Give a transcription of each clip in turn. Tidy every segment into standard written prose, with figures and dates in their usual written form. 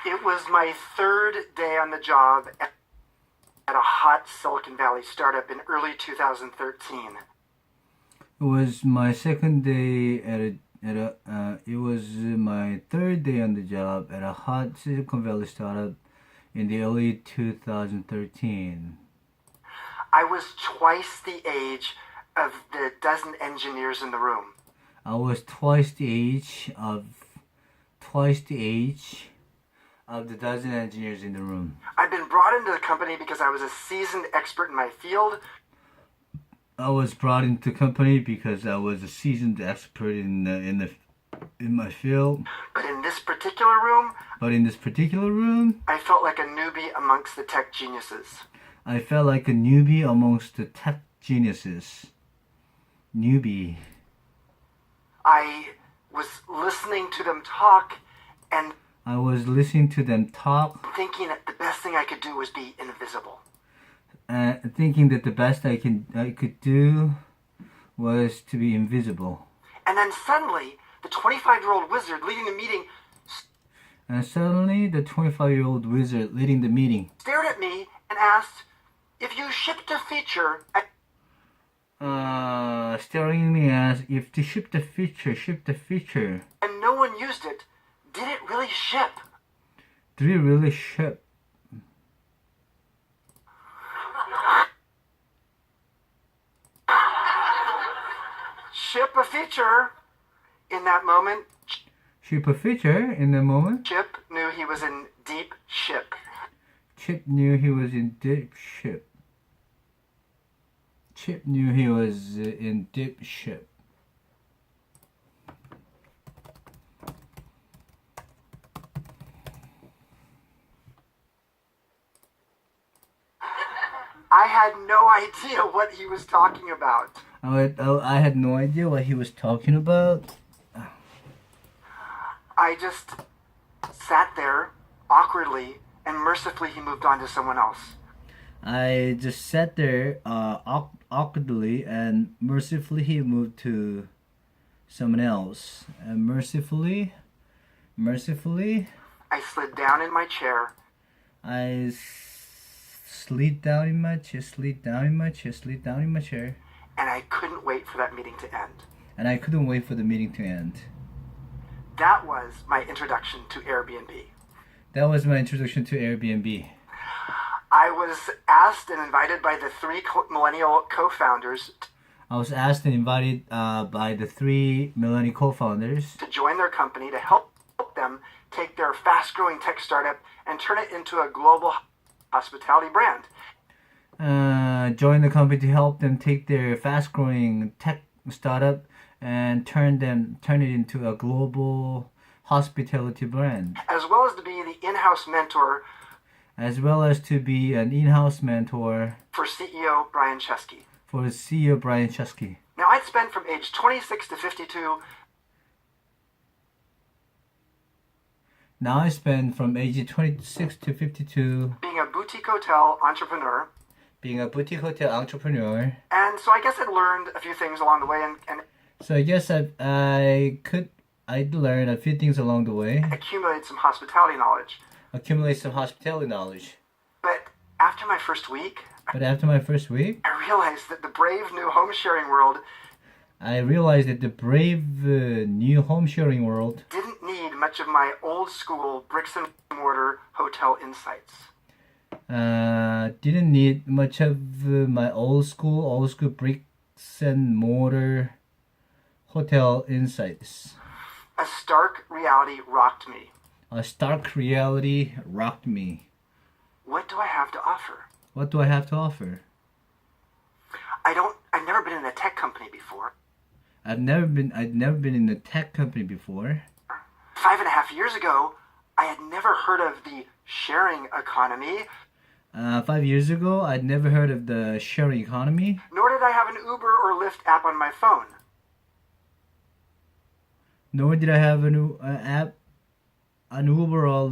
It was my third day on the job at a hot Silicon Valley startup in early 2013. It was my second day it was my third day on the job at a hot Silicon Valley startup in the early 2013. I was twice the age of the dozen engineers in the room. I was twice the age of the dozen engineers in the room. I'd been brought into the company because I was a seasoned expert in my field. I was brought into the company because I was a seasoned expert in my field. But in this particular room, I felt like a newbie amongst the tech geniuses. I felt like a newbie amongst the tech geniuses. Newbie. I was listening to them talk and thinking that the best thing I could do was be invisible. Thinking that the best I could do was to be invisible. And then suddenly, the 25-year-old wizard leading the meeting stared at me and asked, if you shipped a feature... Staring at me as if to ship the feature. And no one used it, did it really ship? Did it really ship? Ship a feature. In that moment, Ship a feature in the moment. Chip knew he was in deep ship. Chip knew he was in deep ship. Chip knew he was in deep ship. I had no idea what he was talking about. I had no idea what he was talking about. I just sat there awkwardly, and mercifully he moved on to someone else. I just sat there awkwardly, and mercifully he moved to someone else. And mercifully, I slid down in my chair. I slid down in my chair. And I couldn't wait for that meeting to end. That was my introduction to Airbnb. I was asked and invited by the three millennial co-founders to join their company to help them take their fast-growing tech startup and turn it into a global hospitality brand. Join the company to help them take their fast-growing tech startup and turn it into a global hospitality brand. As well as to be an in-house mentor for CEO Brian Chesky. Now, I'd spent from age 26 to 52 being a boutique hotel entrepreneur. And so I guess I'd learned a few things along the way and So I guess I'd learned a few things along the way. Accumulate some hospitality knowledge. But after my first week, I realized that the brave new home sharing world didn't need much of my old school bricks and mortar hotel insights. Didn't need much of my old school bricks and mortar hotel insights. A stark reality rocked me. What do I have to offer? I've never been in a tech company before. I'd never been in a tech company before. 5.5 years ago, I had never heard of the sharing economy. 5 years ago, I'd never heard of the sharing economy. Nor did I have an Uber or Lyft app on my phone. Nor did I have an Uber or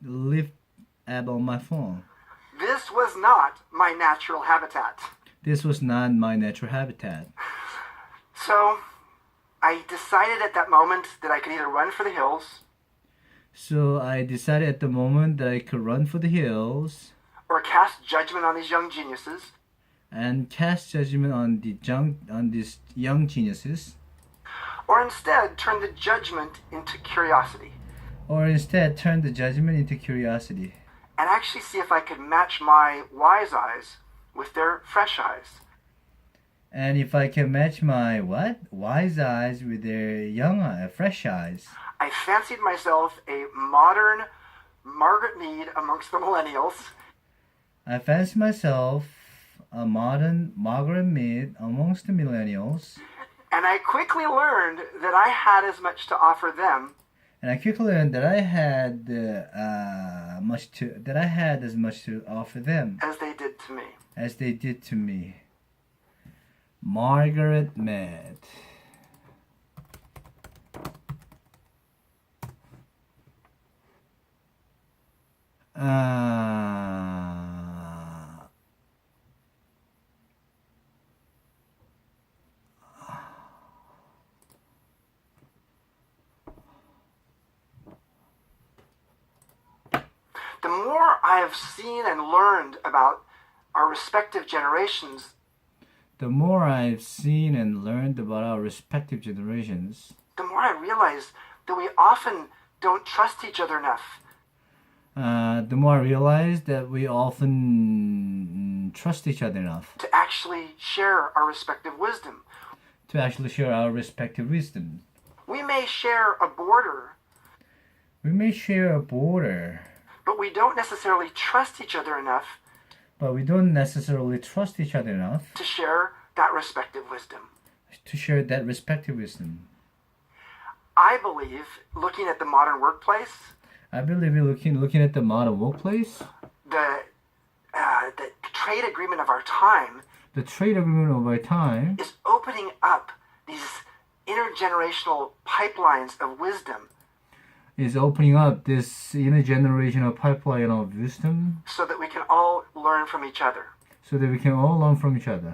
Lyft app on my phone. This was not my natural habitat. So, I decided at that moment that I could either run for the hills So I decided at the moment that I could run for the hills or cast judgment on these young geniuses, and cast judgment on these young geniuses, or instead turn the judgment into curiosity or instead turn the judgment into curiosity, and actually see if I could match my wise eyes with their fresh eyes. and if I can match my wise eyes with their fresh eyes. I fancied myself a modern Margaret Mead amongst the millennials, I fancy myself a modern Margaret Mead amongst the millennials, and I quickly learned that I had as much to offer them and I quickly learned that I had as much to offer them as they did to me. as they did to me. Margaret Mead. The more I have seen and learned about our respective generations, The more I've seen and learned about our respective generations, the more I realize that we often don't trust each other enough. the more I realize that we often trust each other enough To actually share our respective wisdom. to actually share our respective wisdom. We may share a border, We may share a border, but we don't necessarily trust each other enough but we don't necessarily trust each other enough to share that respective wisdom. to share that respective wisdom. I believe, looking at the modern workplace, I believe looking at the modern workplace, the trade agreement of our time the trade agreement of our time is opening up these intergenerational pipelines of wisdom is opening up this intergenerational pipeline of wisdom so that we can all learn from each other. so that we can all learn from each other.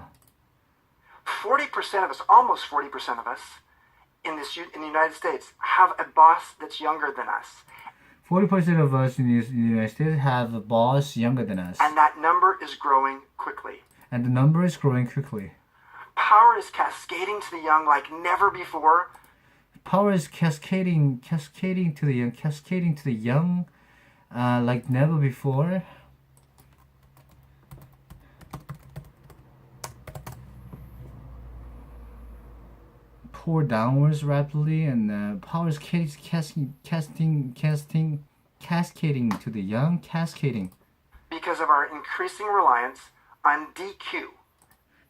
40% of us, almost 40% of us, in the United States have a boss that's younger than us. 40% of us in the United States have a boss younger than us, And that number is growing quickly. and the number is growing quickly. Power is cascading to the young like never before. Power is cascading to the young, like never before. Pour downwards rapidly, and power is cascading to the young, cascading Because of our increasing reliance on DQ,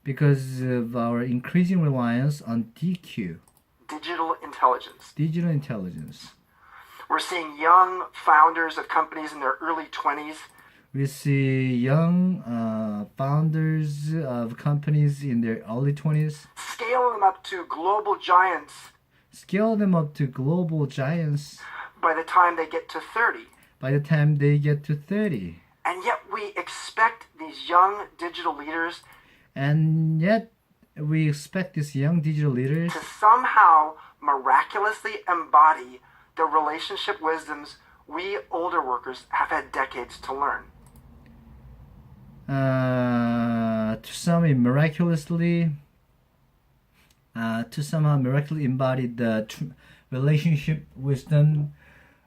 because of our increasing reliance on DQ, digital intelligence. digital intelligence. We're seeing young founders of companies in their early 20s We see young founders of companies in their early 20s scale them up to global giants scale them up to global giants by the time they get to 30. by the time they get to 30. And yet we expect these young digital leaders And yet, we expect these young digital leaders to somehow miraculously embody the relationship wisdoms we older workers have had decades to learn. To somehow miraculously embody the relationship wisdom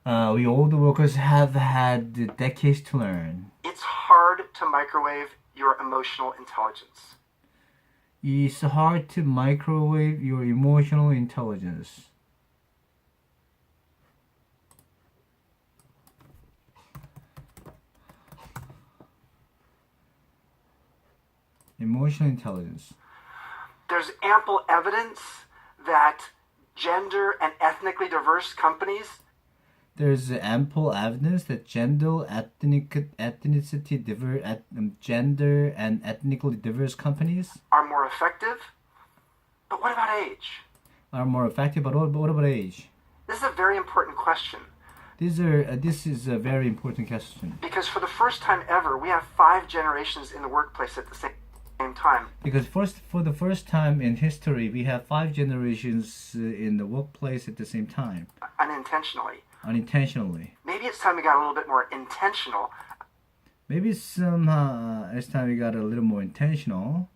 we older workers have had decades to learn. It's hard to microwave your emotional intelligence. It's hard to microwave your emotional intelligence. Emotional intelligence. There's ample evidence that gender and ethnically diverse companies There's ample evidence that gender and ethnically diverse companies are more effective. But what about age? are more effective. But what about age? This is a very important question This is a very important question because for the first time ever, we have 5 generations in the workplace at the same time. because for the first time in history, we have 5 generations in the workplace at the same time, Unintentionally. unintentionally. maybe it's time we got a little bit more intentional Maybe somehow it's time we got a little more intentional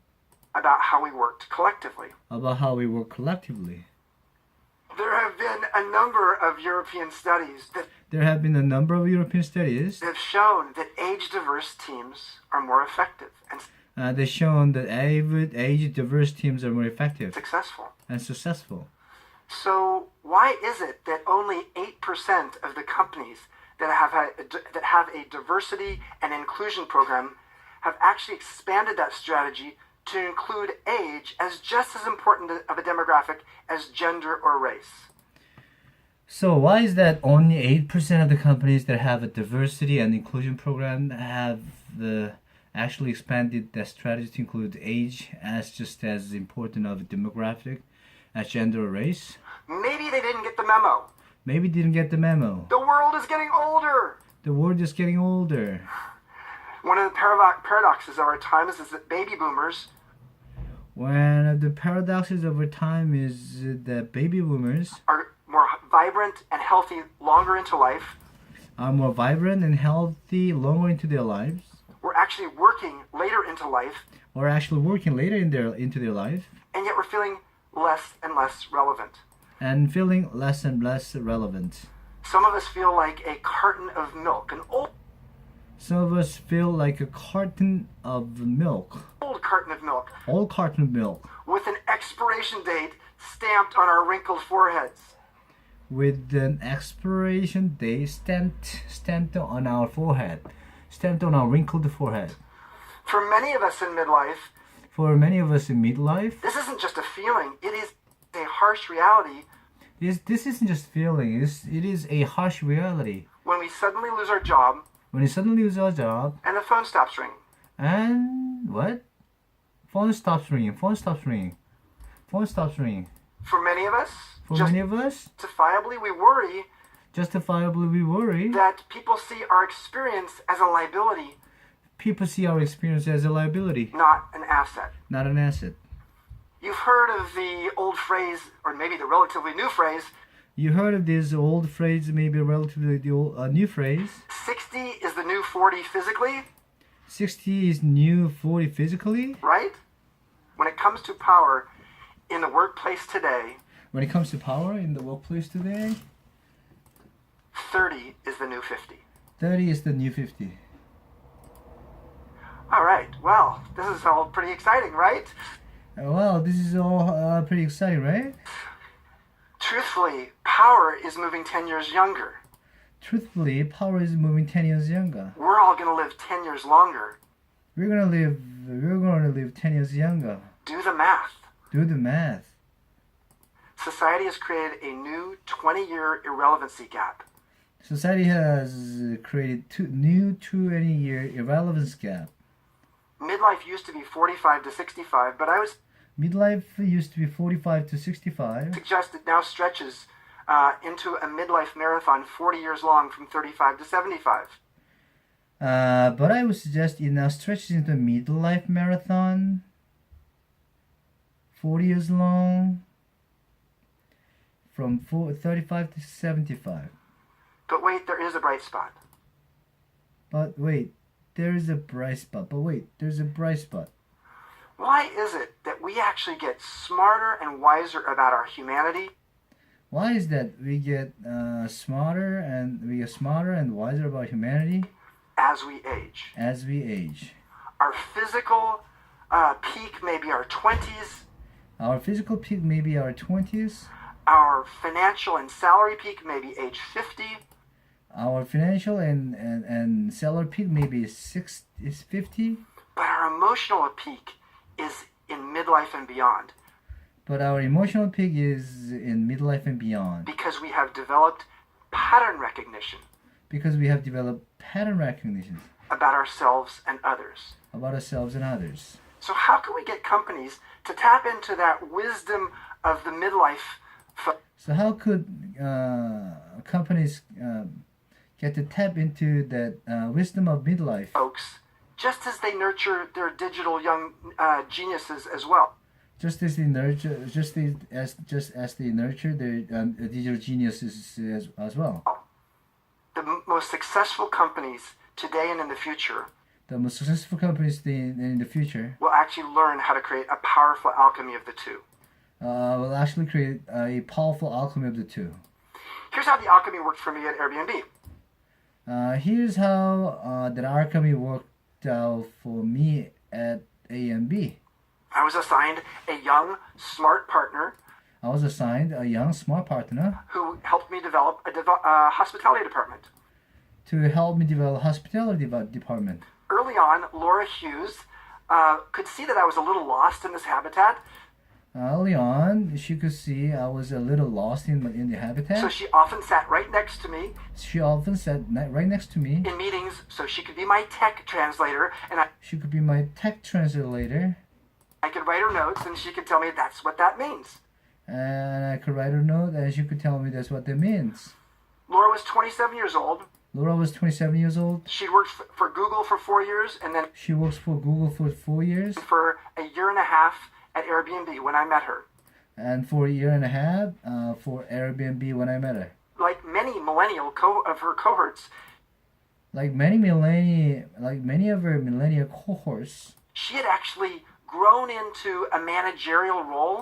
about how we worked collectively. about how we work collectively. There have been a number of European studies that There have been a number of European studies have shown that age-diverse teams are more effective and they've shown that age-diverse teams are more effective successful. and successful. So why is it that only 8% of the companies that have a diversity and inclusion program have actually expanded that strategy to include age as just as important of a demographic as gender or race? So why is that only 8% of the companies that have a diversity and inclusion program have actually expanded that strategy to include age as just as important of a demographic as gender or race? Maybe they didn't get the memo. Maybe didn't get the memo. The world is getting older. The world is getting older. One of the paradoxes of our times is that baby boomers One of the paradoxes of our time is that baby boomers are more vibrant and healthy longer into life. are more vibrant and healthy longer into their lives, We're actually working later into life, or actually working later into their life, and yet we're feeling less and less relevant. and feeling less and less relevant. Some of us feel like a carton of milk, an Some of us feel like a carton of milk, old carton of milk, old carton of milk, with an expiration date stamped on our wrinkled foreheads. with an expiration date stamped on our forehead, stamped on our wrinkled forehead. For many of us in midlife, For many of us in midlife, this isn't just a feeling, it is a harsh reality this isn't just feeling, it is a harsh reality. when we suddenly lose our job When you suddenly lose our job, and the phone stops ringing. and what? Phone stops ringing, phone stops ringing, phone stops ringing. For many of us, For many of us, justifiably, we worry justifiably we worry. that people see our experience as a liability, People see our experience as a liability, not an asset. not an asset. You've heard of the old phrase, or maybe the relatively new phrase, You heard of this old phrase, maybe a relatively new phrase. 60 is the new 40 physically, 60 is new 40 physically. right? When it comes to power in the workplace today, When it comes to power in the workplace today, 30 is the new 50. 30 is the new 50. All right, well, this is all pretty exciting, right? Well, this is all pretty exciting, right? Truthfully, power is moving 10 years younger. Truthfully, power is moving 10 years younger. We're all going to live 10 years longer. We're gonna live 10 years younger. Do the math. Do the math. Society has created a new 20-year irrelevancy gap. Society has created new 20-year irrelevance gap. Midlife used to be 45 to 65, but I would Midlife used to be 45 to 65. suggest it now stretches into a midlife marathon 40 years long from 35 to 75. But I would suggest it now stretches into a midlife marathon, 40 years long, from 35 to 75. But wait, there is a bright spot. But wait, there's a bright spot. There's a bright spot. Why is it that we actually get smarter and wiser about our humanity Why is that we get smarter and wiser about humanity as we age? as we age? Our physical peak may be our 20s. Our physical peak may be our 20s. Our financial and salary peak may be age 50. Our financial and salary peak may be 50. But our emotional peak is in midlife and beyond. But our emotional peak is in midlife and beyond. Because we have developed pattern recognition Because we have developed pattern recognition about ourselves and others. about ourselves and others. So how can we get companies to tap into that wisdom of the midlife So how could companies get to tap into that wisdom of midlife, folks, just as they nurture their digital young geniuses as well? just as they nurture they nurture their digital geniuses as well? The most successful companies today and in the future The most successful companies in the future will actually learn how to create a powerful alchemy of the two. will actually create a powerful alchemy of the two. Here's how the alchemy worked for me at Airbnb. Here's how that alchemy worked out for me at A&B. I was assigned a young, smart partner I was assigned a young, smart partner who helped me develop a hospitality department. to help me develop hospitality department. Early on, Laura Hughes could see that I was a little lost in this habitat, Early on, she could see I was a little lost in the so habitat. she often sat right next to me She often sat right next to me. in meetings so she could be my tech translator, and She could be my tech translator, I could write her notes and she could tell me that's what that means. and I could write her note, and she could tell me that's what that means. Laura was 27 years old. Laura was 27 years old. She'd worked for Google for 4 years and then She works for Google for 4 years, for a year and a half at Airbnb when I met her. and for a year and a half for Airbnb when I met her. Like many of her cohorts, Like many of her millennial cohorts, she had actually grown into a managerial role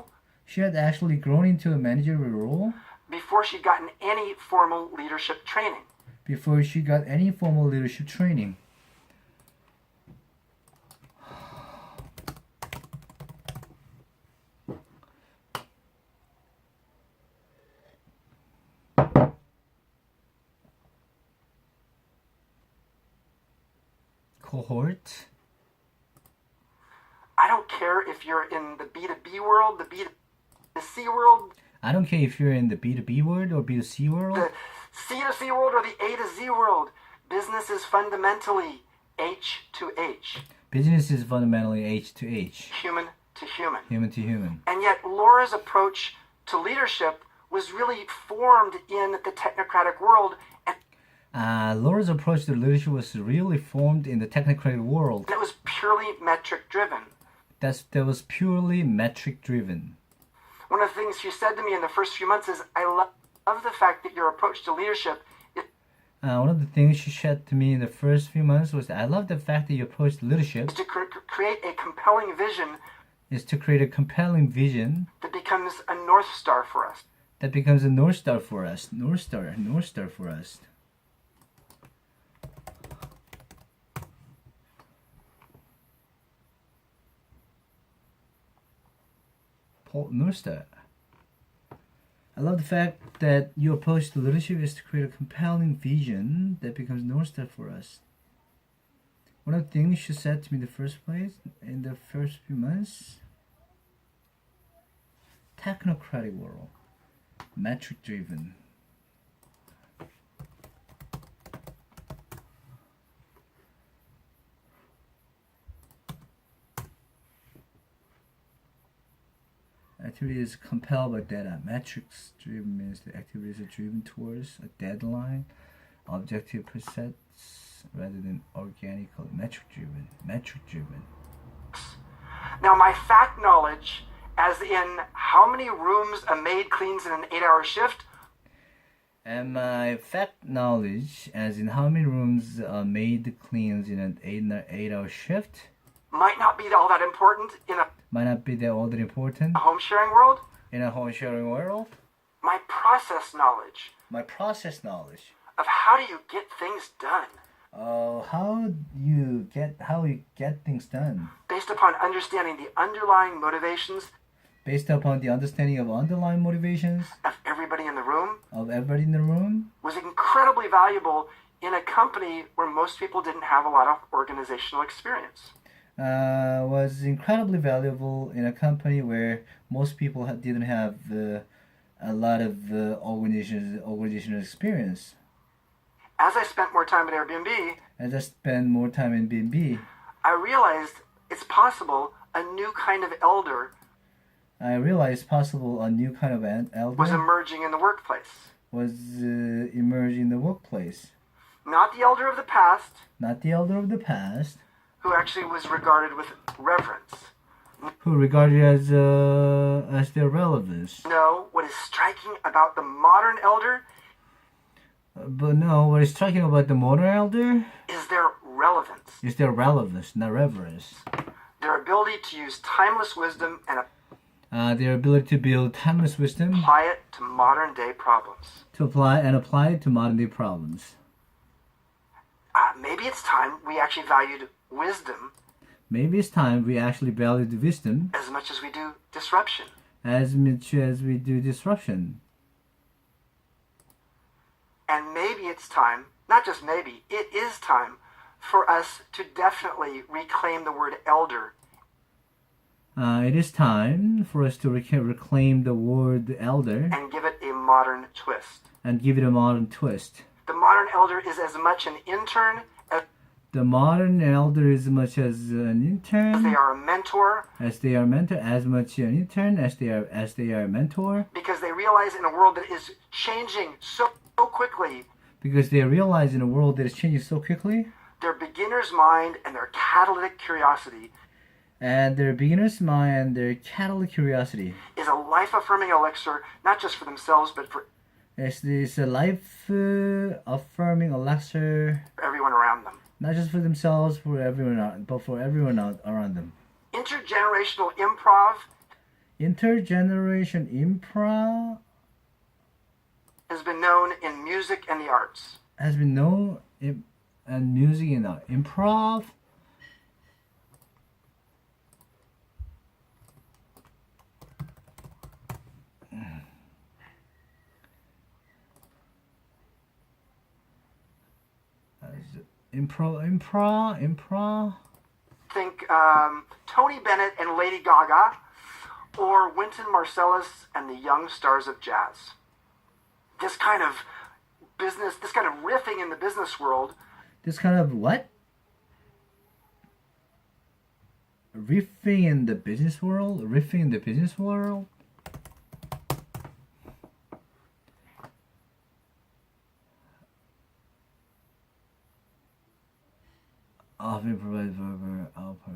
she had actually grown into a managerial role before she'd gotten any formal leadership training. before she got any formal leadership training. Cohort. I don't care if you're in the B2B world, the B2C world, I don't care if you're in the B2B world or B2C world. the C2C world, or the A to Z world. Business is fundamentally H to H, Business is fundamentally H to H, human to human. human to human. And yet Laura's approach to leadership was really formed in the technocratic world, and Laura's approach to leadership was really formed in the technocratic world. it was purely metric driven. That was purely metric driven. One of the things she said to me in the first few months is, I love the fact that your approach to leadership is One of the things she said to me in the first few months was, I love the fact that you approach leadership to create a compelling vision is to create a compelling vision that becomes a North Star for us. that becomes a North Star for us. North Star for us. North Star. I love the fact that your approach to leadership is to create a compelling vision that becomes North Star for us. One of the things she said to me in the first place, in the first few months, technocratic world, metric driven. Activity is compelled by data. Metrics driven means the activities are driven towards a deadline, objective presets rather than organically. Metric driven. Now, my fact knowledge, as in how many rooms a maid cleans in an 8-hour shift, And my fact knowledge, as in how many rooms a maid cleans in an 8-hour shift, might not be all that important in a might not be that all that important home sharing world. in a home sharing world. My process knowledge My process knowledge. of how do you get things done, How you get things done, based upon understanding the underlying motivations based upon the understanding of underlying motivations of everybody in the room, of everybody in the room, was incredibly valuable in a company where most people didn't have a lot of organizational experience. was incredibly valuable in a company where most people didn't have a lot of organizational experience. As I spent more time at Airbnb, As I spent more time in B&B, I realized it's possible a new kind of elder I realized possible a new kind of elder was emerging in the workplace. was emerging in the workplace. Not the elder of the past, Not the elder of the past, who actually was regarded with reverence. who regarded as their relevance. No, what is striking about the modern elder But no, what he's talking about the modern elder is their relevance, is their relevance, not reverence. their ability to use timeless wisdom and Their ability to build timeless wisdom apply it to modern day problems. to apply it to modern day problems. Maybe it's time we actually valued wisdom Maybe it's time we actually value the wisdom as much as we do disruption. as much as we do disruption. And maybe it's time, not just maybe, it is time for us to definitely reclaim the word elder. It is time for us to reclaim the word elder And give it a modern twist. and give it a modern twist. The modern elder is as much an intern as The modern elder is as much as an they intern are a mentor, as they are mentor, as much an intern as they are a mentor, because they realize in a world that is changing so quickly, because they realize in a world that is changing so quickly, their beginner's mind and their catalytic curiosity and their beginner's mind and their catalytic curiosity is a life-affirming elixir, not just for themselves, but for is a life affirming elixir, everyone around them. not just for themselves, but for everyone around them. Intergenerational improv Intergeneration improv has been known in music and the arts. has been known in music and art. Improv improv. Think Tony Bennett and Lady Gaga, or Wynton Marsalis and the Young Stars of Jazz. This kind of business, this kind of riffing in the business world This kind of what? Riffing in the business world? Riffing in the business world? Often provides verbal output.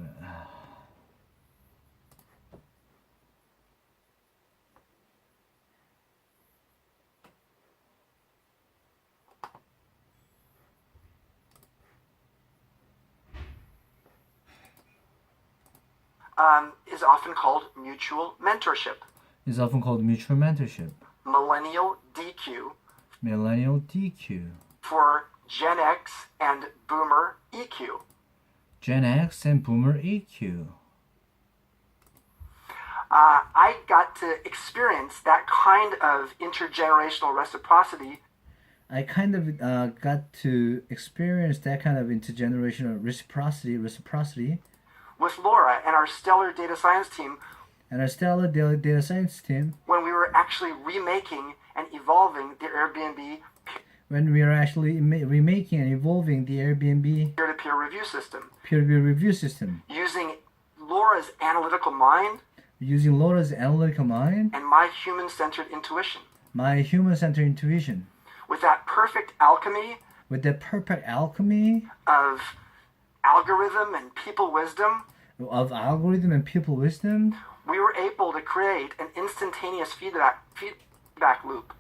is often called mutual mentorship. Is often called mutual mentorship. Millennial DQ Millennial DQ. for Gen X and Boomer EQ. Gen X and Boomer EQ. I got to experience that kind of intergenerational reciprocity I kind of got to experience that kind of intergenerational reciprocity with Laura and our stellar data science team and our stellar data science team when we were actually remaking and evolving the Airbnb when we are actually remaking and evolving the Airbnb peer-to-peer review system. peer-to-peer review system Using Laura's analytical mind using Laura's analytical mind, and my human-centered intuition. my human-centered intuition, With that perfect alchemy with the perfect alchemy of algorithm and people wisdom, of algorithm and people wisdom, we were able to create an instantaneous feedback loop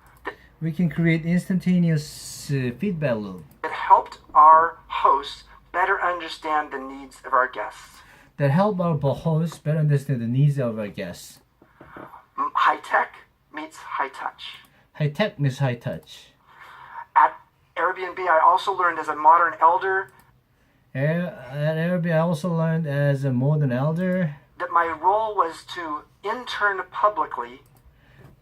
we can create instantaneous feedback loop that helped our hosts better understand the needs of our guests. that help our hosts better understand the needs of our guests. High tech meets high touch. High tech means high touch. At Airbnb, I also learned as a modern elder At Airbnb, I also learned as a modern elder that my role was to intern publicly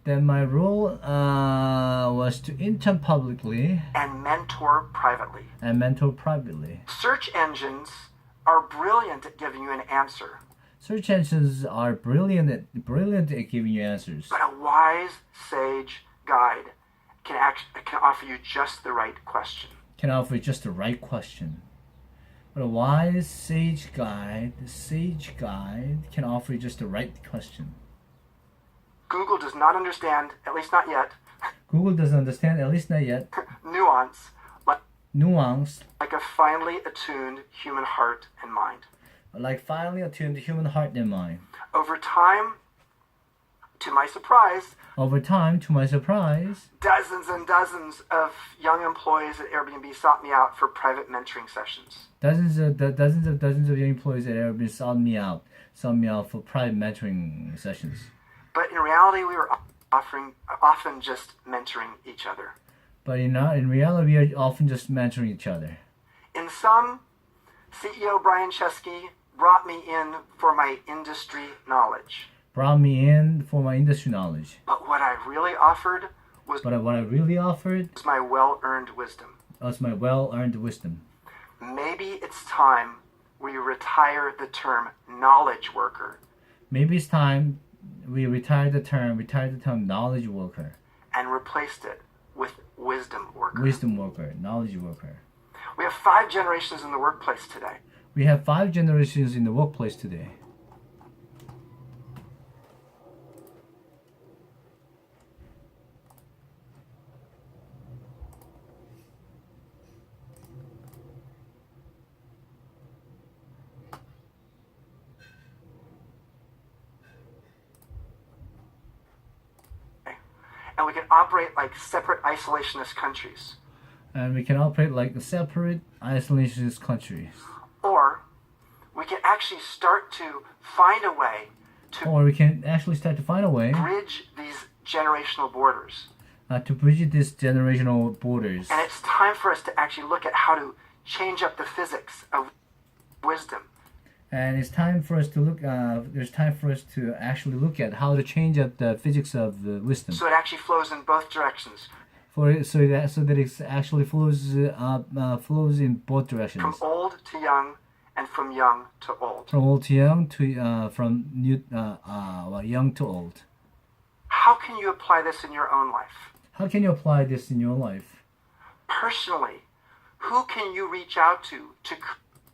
that my role was to intern publicly and mentor privately. and mentor privately. Search engines are brilliant at giving you an answer, Search engines are brilliant at giving you answers, but a wise sage guide can offer you just the right question. can offer just the right question. But a wise sage guide can offer you just the right question. Google does not understand, at least not yet, Google doesn't understand, at least not yet, nuance nuance, like a finely attuned human heart and mind. like finely attuned human heart and mind. Over time, to my surprise, Over time, to my surprise, dozens and dozens of young employees at Airbnb sought me out for private mentoring sessions. dozens of young employees at Airbnb sought me out for private mentoring sessions. But in reality, we were often just mentoring each other. But in reality, we are often just mentoring each other. In sum, CEO Brian Chesky brought me in for my industry knowledge. Brought me in for my industry knowledge. But what I really offered was But what I really offered my well-earned wisdom. was my well-earned wisdom. Maybe it's time we retire the term knowledge worker Maybe it's time we retired the term knowledge worker, and replaced it with wisdom worker. wisdom worker, knowledge worker. We have 5 generations in the workplace today. We have 5 generations in the workplace today. And we can operate like separate isolationist countries. And we can operate like separate isolationist countries. Or we can actually start to find a way to Or we can actually start to find a way bridge these generational borders. to bridge these generational borders. And it's time for us to actually look at how to change up the physics of wisdom. And it's time for us to look. There's time for us to actually look at how to change up the physics of the wisdom, So it actually flows in both directions, so that it actually flows in both directions, from old to young and from young to old. from old to young to young to old. How can you apply this in your own life? How can you apply this in your life? Personally, who can you reach out to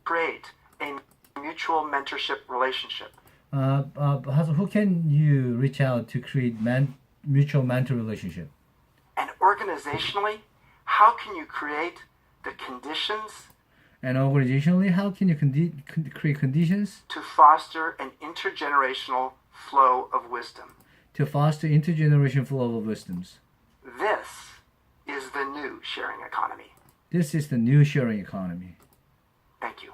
create a mutual mentorship relationship? Who can you reach out to create mutual mentor relationship? And organizationally, how can you create the conditions And organizationally, how can you create conditions to foster an intergenerational flow of wisdom? to foster intergenerational flow of wisdoms? This is the new sharing economy. This is the new sharing economy. Thank you.